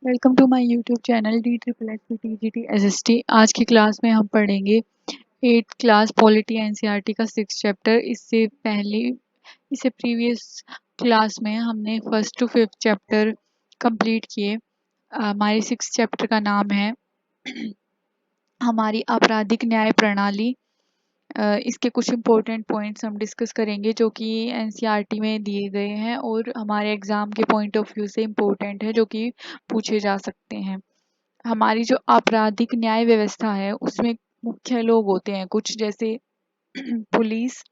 Welcome to my YouTube channel DSST। आज की class में हम पढ़ेंगे 8th क्लास पॉलिटी एनसीईआरटी का 6th चैप्टर। इससे प्रीवियस क्लास में हमने 1st to 5th chapter complete किए। हमारे 6th चैप्टर का नाम है हमारी आपराधिक न्याय प्रणाली। इसके कुछ इम्पोर्टेंट पॉइंट्स हम डिस्कस करेंगे जो कि एनसीईआरटी में दिए गए हैं और हमारे एग्ज़ाम के पॉइंट ऑफ व्यू से इम्पोर्टेंट है, जो कि पूछे जा सकते हैं। हमारी जो आपराधिक न्याय व्यवस्था है उसमें मुख्य लोग होते हैं कुछ, जैसे पुलिस,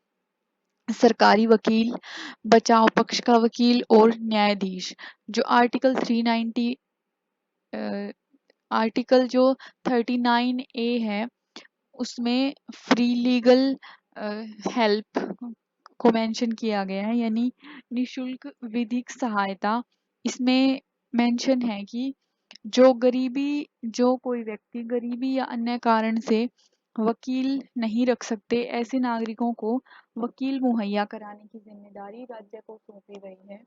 सरकारी वकील, बचाव पक्ष का वकील और न्यायाधीश। जो आर्टिकल जो 39A है उसमें फ्री लीगल हेल्प को मेंशन किया गया है, यानी निशुल्क विधिक सहायता। इसमें मेंशन है कि जो कोई व्यक्ति गरीबी या अन्य कारण से वकील नहीं रख सकते, ऐसे नागरिकों को वकील मुहैया कराने की जिम्मेदारी राज्य को सौंपी गई है।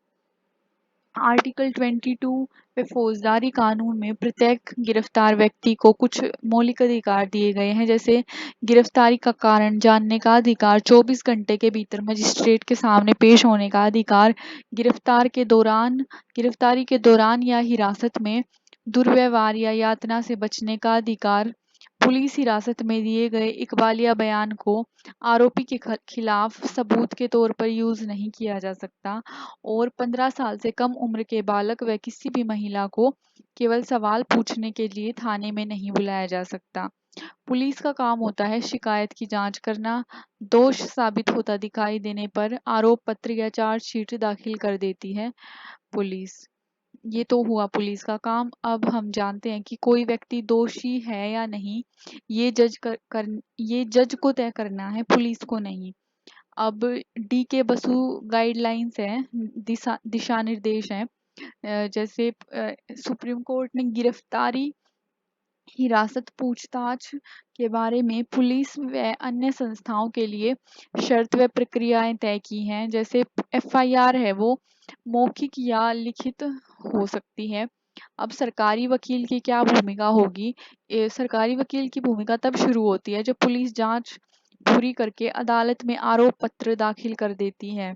आर्टिकल 22 पे फौजदारी कानून में प्रत्येक गिरफ्तार व्यक्ति को कुछ मौलिक अधिकार दिए गए हैं, जैसे गिरफ्तारी का कारण जानने का अधिकार, 24 घंटे के भीतर मजिस्ट्रेट के सामने पेश होने का अधिकार, गिरफ्तारी के दौरान या हिरासत में दुर्व्यवहार या यातना से बचने का अधिकार, पुलिस हिरासत में दिए गए इकबालिया बयान को आरोपी के खिलाफ सबूत के तौर पर यूज नहीं किया जा सकता, और 15 साल से कम उम्र के बालक व किसी भी महिला को केवल सवाल पूछने के लिए थाने में नहीं बुलाया जा सकता। पुलिस का काम होता है शिकायत की जांच करना, दोष साबित होता दिखाई देने पर आरोप पत्र या चार्जशीट दाखिल कर देती है पुलिस। ये तो हुआ पुलिस का काम। अब हम जानते हैं कि कोई व्यक्ति दोषी है या नहीं, ये जज को तय करना है, पुलिस को नहीं। अब DK बसु गाइडलाइंस है, दिशा निर्देश हैं। जैसे सुप्रीम कोर्ट ने गिरफ्तारी, हिरासत, पूछताछ के बारे में पुलिस व अन्य संस्थाओं के लिए शर्त व प्रक्रियाएं तय की हैं। जैसे FIR है वो मौखिक या लिखित हो सकती है। अब सरकारी वकील की क्या भूमिका होगी? सरकारी वकील की भूमिका तब शुरू होती है जब पुलिस जांच पूरी करके अदालत में आरोप पत्र दाखिल कर देती है,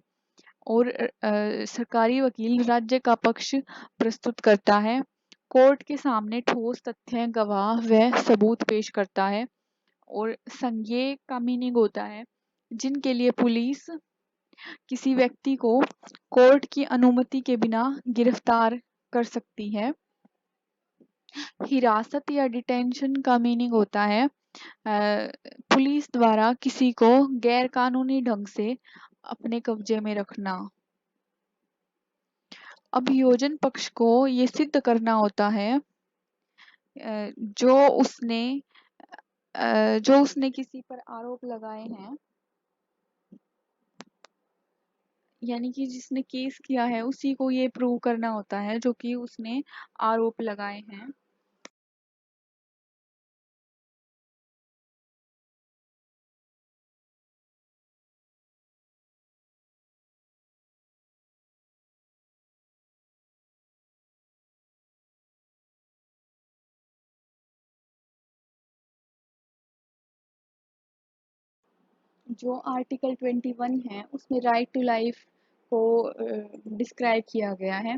और सरकारी वकील राज्य का पक्ष प्रस्तुत करता है, कोर्ट के सामने ठोस तथ्य, गवाह व सबूत पेश करता है। और संज्ञेय का मीनिंग होता है जिनके लिए पुलिस किसी व्यक्ति को कोर्ट की अनुमति के बिना गिरफ्तार कर सकती है। हिरासत या डिटेंशन का मीनिंग होता है पुलिस द्वारा किसी को गैर कानूनी ढंग से अपने कब्जे में रखना। अभियोजन पक्ष को ये सिद्ध करना होता है जो उसने किसी पर आरोप लगाए हैं, यानी कि जिसने केस किया है उसी को ये प्रूव करना होता है जो कि उसने आरोप लगाए हैं। जो आर्टिकल 21 है उसमें राइट टू लाइफ को डिस्क्राइब किया गया है।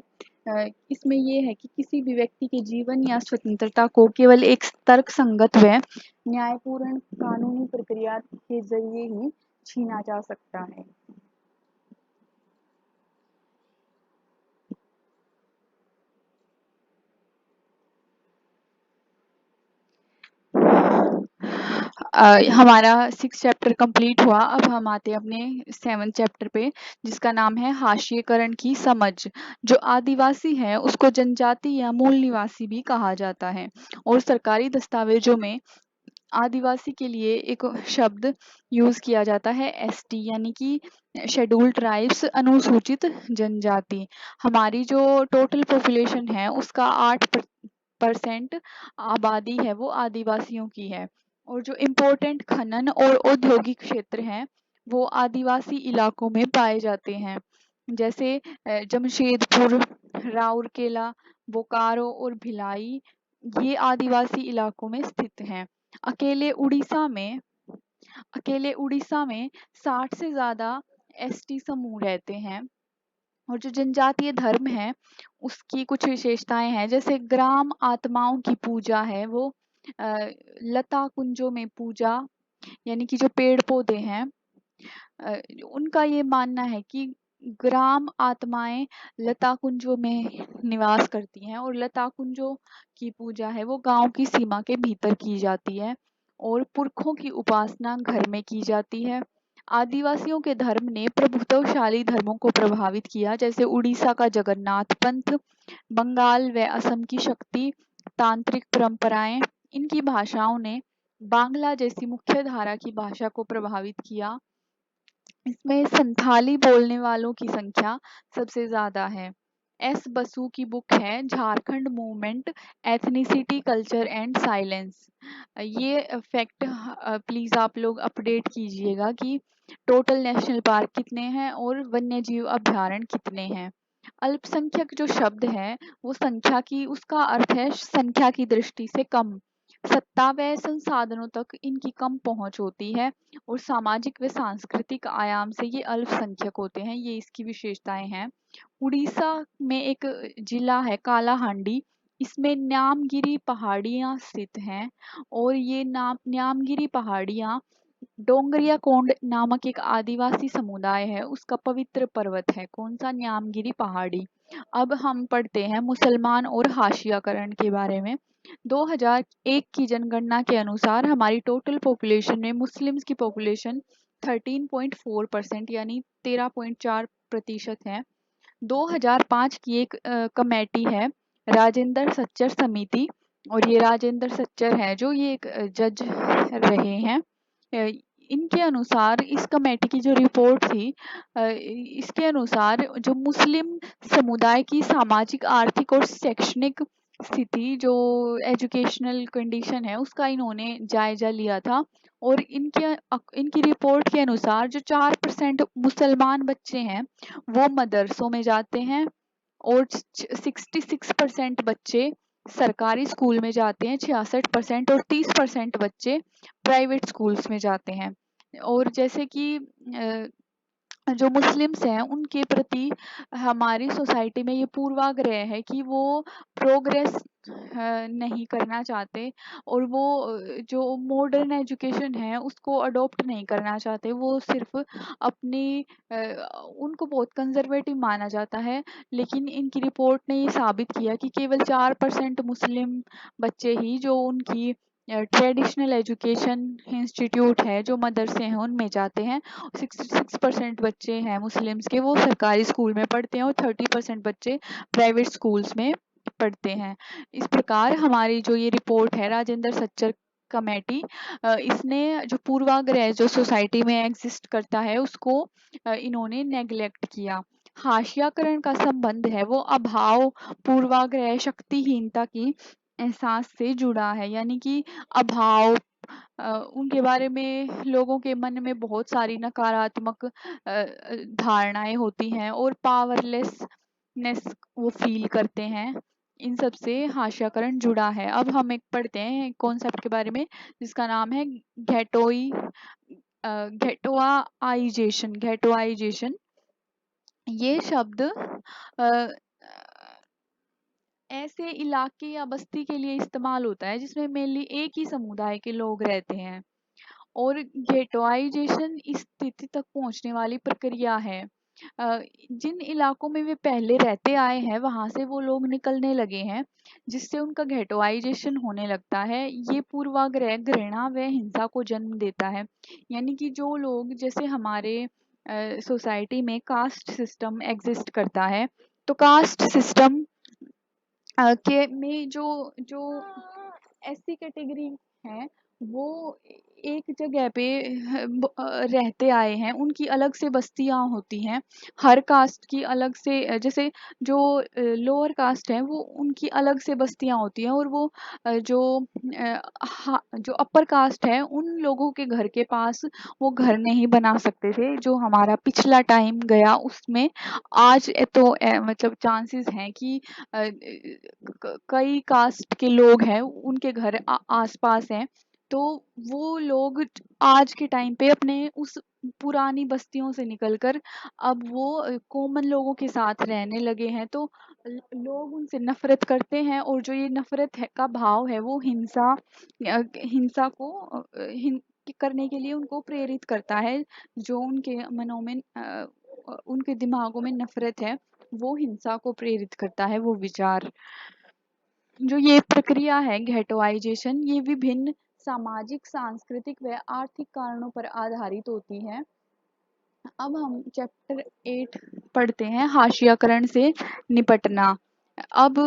इसमें ये है कि किसी भी व्यक्ति के जीवन या स्वतंत्रता को केवल एक तर्क संगत व न्यायपूर्ण कानूनी प्रक्रिया के जरिए ही छीना जा सकता है। हमारा 6 चैप्टर कंप्लीट हुआ। अब हम आते हैं अपने 7 चैप्टर पे, जिसका नाम है हाशिएकरण की समझ। जो आदिवासी है उसको जनजाति या मूल निवासी भी कहा जाता है, और सरकारी दस्तावेजों में आदिवासी के लिए एक शब्द यूज किया जाता है ST, यानी कि शेड्यूल्ड ट्राइब्स, अनुसूचित जनजाति। हमारी जो टोटल पॉपुलेशन है उसका 8% आबादी है वो आदिवासियों की है, और जो इम्पोर्टेंट खनन और औद्योगिक क्षेत्र हैं वो आदिवासी इलाकों में पाए जाते हैं, जैसे जमशेदपुर, राउरकेला, बोकारो और भिलाई ये आदिवासी इलाकों में स्थित हैं। अकेले उड़ीसा में अकेले उड़ीसा में 60 से ज़्यादा एसटी समूह रहते हैं। और जो जनजातीय धर्म है उसकी कुछ विशेषताएं हैं, जैसे ग्राम आत्माओं की पूजा है वो लता कुंजों में पूजा, यानी कि जो पेड़ पौधे हैं अ, उनका ये मानना है कि ग्राम आत्माएं लता कुंजों में निवास करती हैं और लता कुंजों की पूजा है वो गांव की सीमा के भीतर की जाती है और पुरखों की उपासना घर में की जाती है। आदिवासियों के धर्म ने प्रभुत्वशाली धर्मों को प्रभावित किया, जैसे उड़ीसा का जगन्नाथ पंथ, बंगाल व असम की शक्ति तांत्रिक परंपराएं। इनकी भाषाओं ने बांग्ला जैसी मुख्य धारा की भाषा को प्रभावित किया। इसमें संथाली बोलने वालों की संख्या सबसे ज़्यादा है। एस बसु की बुक है Jharkhand movement, ethnicity culture and silence. ये फैक्ट प्लीज़ आप लोग अपडेट कीजिएगा कि टोटल नेशनल पार्क कितने हैं और वन्य जीव अभ्यारण्य कितने हैं। अल्पसंख्यक जो शब्द है वो संख्या की, उसका अर्थ है संख्या की दृष्टि से कम, सत्ता व संसाधनों तक इनकी कम पहुंच होती है और सामाजिक व सांस्कृतिक आयाम से ये अल्पसंख्यक होते हैं। ये इसकी विशेषताएं हैं। उड़ीसा में एक जिला है कालाहांडी, इसमें न्यामगिरी पहाड़ियाँ स्थित हैं और ये न्यामगिरी पहाड़ियाँ डोंगरिया कोंड नामक एक आदिवासी समुदाय है उसका पवित्र पर्वत है। कौन सा? न्यामगिरी पहाड़ी। अब हम पढ़ते हैं मुसलमान और हाशियाकरण के बारे में। 2001 की जनगणना के अनुसार हमारी टोटल पॉपुलेशन में मुस्लिम्स की पॉपुलेशन 13.4% यानी 13.4% है। 2005 की एक कमेटी है राजेंद्र सच्चर समिति, और ये राजेंद्र सच्चर है जो ये एक जज रहे हैं। अ, इनके अनुसार इस कमेटी की जो रिपोर्ट थी इसके अनुसार जो मुस्लिम समुदाय की सामाजिक आर्थिक और शैक्षणिक स्थिति, जो एजुकेशनल कंडीशन है उसका इन्होंने जायजा लिया था। और इनकी रिपोर्ट के अनुसार जो 4% मुसलमान बच्चे हैं वो मदरसों में जाते हैं और 66% बच्चे सरकारी स्कूल में जाते हैं, 66% और 30% बच्चे प्राइवेट स्कूल्स में जाते हैं। और जैसे कि जो मुस्लिम्स हैं उनके प्रति हमारी सोसाइटी में ये पूर्वाग्रह है कि वो प्रोग्रेस नहीं करना चाहते और वो जो मॉडर्न एजुकेशन है उसको अडॉप्ट नहीं करना चाहते। वो सिर्फ अपनी उनको बहुत कंजर्वेटिव माना जाता है। लेकिन इनकी रिपोर्ट ने ये साबित किया कि केवल 4% मुस्लिम बच्चे ही जो उनकी ट्रेडिशनल एजुकेशन इंस्टीट्यूट है जो मदरसे हैं उनमें जाते हैं। 66% बच्चे हैं मुस्लिम्स के वो सरकारी स्कूल में पढ़ते हैं और 30% बच्चे प्राइवेट स्कूल्स में पढ़ते हैं। इस प्रकार हमारी जो ये रिपोर्ट है राजेंद्र सच्चर कमेटी, इसने जो पूर्वाग्रह जो सोसाइटी में एग्जिस्ट करता है उसको इन्होंने नेग्लेक्ट किया। हाशियाकरण का संबंध है वो अभाव, पूर्वाग्रह, शक्तिहीनता की एहसास से जुड़ा है, यानी कि अभाव, उनके बारे में लोगों के मन में बहुत सारी नकारात्मक धारणाएं होती हैं और पावरलेसनेस वो फील करते हैं। इन सब से हाशियाकरण जुड़ा है। अब हम एक पढ़ते हैं कॉन्सेप्ट के बारे में जिसका नाम है घेटोआइजेशन। ये शब्द ऐसे इलाके या बस्ती के लिए इस्तेमाल होता है जिसमें मेनली एक ही समुदाय के लोग रहते हैं। और गेटोइजेशन इस स्थिति तक पहुंचने वाली प्रक्रिया है। जिन इलाकों में वे पहले रहते आए हैं वहां से वो लोग निकलने लगे हैं जिससे उनका गेटोइजेशन होने लगता है। ये पूर्वाग्रह घृणा व हिंसा को जन्म देता है। यानी कि जो लोग, जैसे हमारे सोसाइटी में कास्ट सिस्टम एग्जिस्ट करता है, तो कास्ट सिस्टम के में जो जो एससी कैटेगरी है वो एक जगह पे रहते आए हैं, उनकी अलग से बस्तियां होती हैं। हर कास्ट की अलग से जैसे जो लोअर कास्ट है वो उनकी अलग से बस्तियां होती हैं, और वो जो अपर कास्ट है उन लोगों के घर के पास वो घर नहीं बना सकते थे। जो हमारा पिछला टाइम गया उसमें आज तो मतलब चांसेस हैं कि कई कास्ट के लोग हैं उनके घर आसपास हैं। तो वो लोग आज के टाइम पे अपने उस पुरानी बस्तियों से निकलकर अब वो कॉमन लोगों के साथ रहने लगे हैं। तो लोग उनसे नफरत करते हैं, और जो ये नफरत है का भाव है वो हिंसा को करने के लिए उनको प्रेरित करता है। जो उनके मनों में उनके दिमागों में नफरत है वो हिंसा को प्रेरित करता है, वो विचार। जो ये प्रक्रिया है घेटोआइजेशन, ये विभिन्न सामाजिक, सांस्कृतिक व आर्थिक कारणों पर आधारित होती है। अब हम चैप्टर 8 पढ़ते हैं, हाशियाकरण से निपटना। अब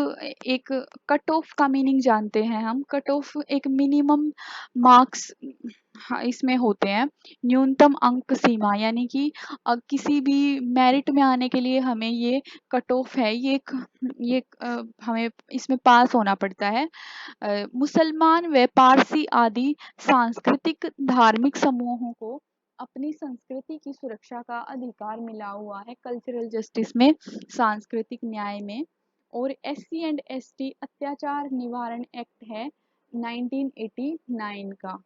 एक कट ऑफ का मीनिंग जानते हैं हम। कट ऑफ एक मिनिमम मार्क्स, हाँ, इसमें होते हैं। न्यूनतम अंक सीमा, यानी कि किसी भी मेरिट में आने के लिए हमें ये कट ऑफ है, हमें इसमें पास होना पड़ता है। मुसलमान व पारसी आदि सांस्कृतिक धार्मिक समूहों को अपनी संस्कृति की सुरक्षा का अधिकार मिला हुआ है कल्चरल जस्टिस में, सांस्कृतिक न्याय में। और एससी एंड एसटी अत्याचार निवारण एक्ट है 1989 का।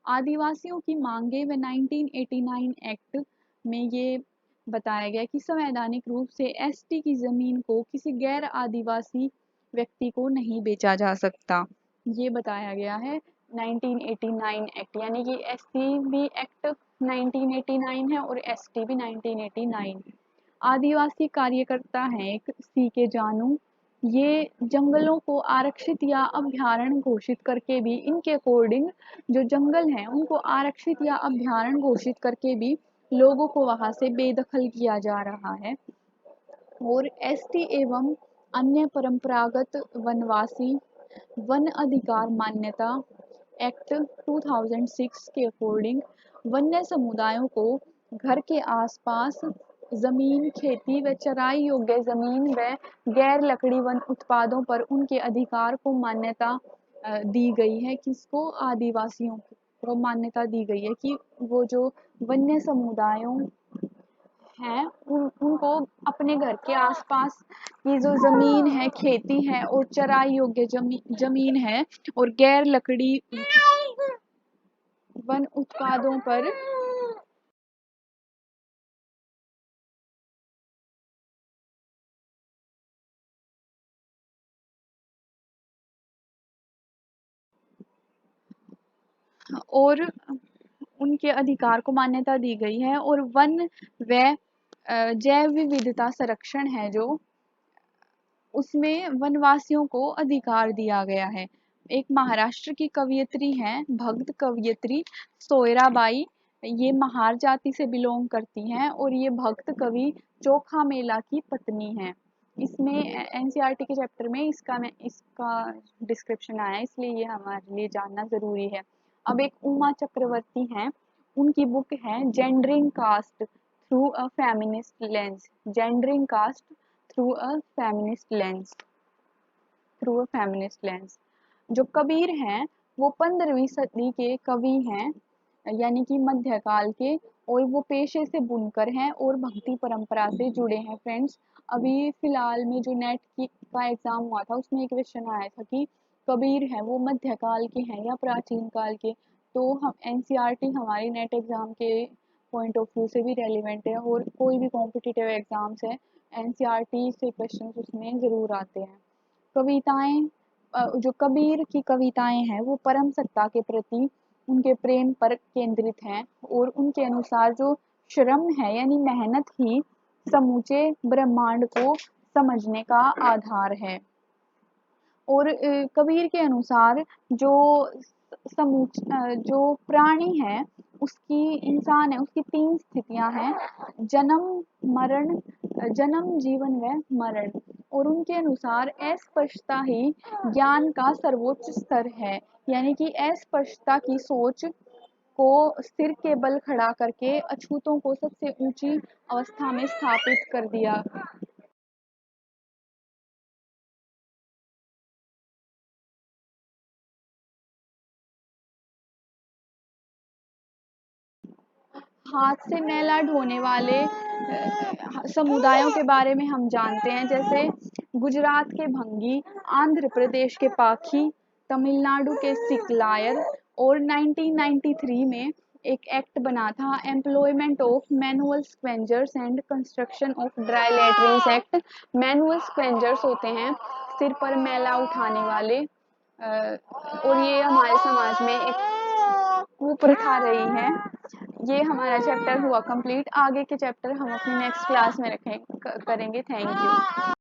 आदिवासियों की मांगे व 1989 एक्ट में ये बताया गया कि संवैधानिक रूप से एसटी की जमीन को किसी गैर आदिवासी व्यक्ति को नहीं बेचा जा सकता, ये बताया गया है 1989 एक्ट। यानी कि एससी भी एक्ट 1989 है और एसटी भी 1989। आदिवासी कार्यकर्ता हैं एक सी के जानू, ये जंगलों को आरक्षित या अभयारण्य घोषित करके भी, इनके अकॉर्डिंग जो जंगल हैं उनको आरक्षित या अभयारण्य घोषित करके भी लोगों को वहां से बेदखल किया जा रहा है। और एसटी एवं अन्य परंपरागत वनवासी वन अधिकार मान्यता एक्ट 2006 के अकॉर्डिंग वन्य समुदायों को घर के आसपास जमीन, खेती व चराई योग्य जमीन व गैर लकड़ी वन उत्पादों पर उनके अधिकार को मान्यता दी गई है। किसको? आदिवासियों को मान्यता दी गई है कि वो जो वन्य समुदायों हैं उनको अपने घर के आसपास की जो जमीन है, खेती है और चराई योग्य जमीन है और गैर लकड़ी वन उत्पादों पर और उनके अधिकार को मान्यता दी गई है। और वन व जैव विविधता संरक्षण है जो, उसमें वनवासियों को अधिकार दिया गया है। एक महाराष्ट्र की कवयित्री हैं, भक्त कवयित्री सोयराबाई, ये महार जाति से बिलोंग करती हैं और ये भक्त कवि चोखा मेला की पत्नी हैं। इसमें एनसीईआरटी के चैप्टर में इसका डिस्क्रिप्शन आया है, इसलिए ये हमारे लिए जानना जरूरी है। अब एक उमा चक्रवर्ती हैं, उनकी बुक है gendering caste through a feminist lens. Gendering caste through a feminist lens, through a feminist lens. जो कबीर हैं वो 15वीं सदी के कवि हैं, यानी कि मध्यकाल के, और वो पेशे से बुनकर हैं और भक्ति परंपरा से जुड़े हैं। फ्रेंड्स, अभी फिलहाल में जो नेट की का एग्जाम हुआ था उसमें एक क्वेश्चन आया था कि कबीर हैं वो मध्यकाल के हैं या प्राचीन काल के। तो हम एनसीईआरटी हमारी नेट एग्जाम के पॉइंट ऑफ व्यू से भी रेलिवेंट है, और कोई भी कॉम्पिटिटिव एग्जाम्स है एनसीईआरटी से क्वेश्चन उसमें ज़रूर आते हैं। कविताएं, जो कबीर की कविताएं हैं वो परम सत्ता के प्रति उनके प्रेम पर केंद्रित हैं, और उनके अनुसार जो श्रम है यानी मेहनत ही समूचे ब्रह्मांड को समझने का आधार है। और कबीर के अनुसार जो जो प्राणी है उसकी, इंसान है उसकी 3 स्थितियां हैं, जन्म, मरण, जन्म, जीवन व मरण। और उनके अनुसार अस्पृश्यता ही ज्ञान का सर्वोच्च स्तर है, यानी कि अस्पृश्यता की सोच को सिर के बल खड़ा करके अछूतों को सबसे ऊंची अवस्था में स्थापित कर दिया। हाथ से मैला ढोने वाले समुदायों के बारे में हम जानते हैं, जैसे गुजरात के भंगी, आंध्र प्रदेश के पाखी, तमिलनाडु के सिकलायर। और 1993 में एक एक्ट बना था, employment of manual scavengers and construction of dry latrines act. Manual scavengers होते हैं सिर पर मैला उठाने वाले, और ये हमारे समाज में एक कुप्रथा रही है। ये हमारा चैप्टर हुआ कंप्लीट। आगे के चैप्टर हम अपनी नेक्स्ट क्लास में करेंगे। Thank you.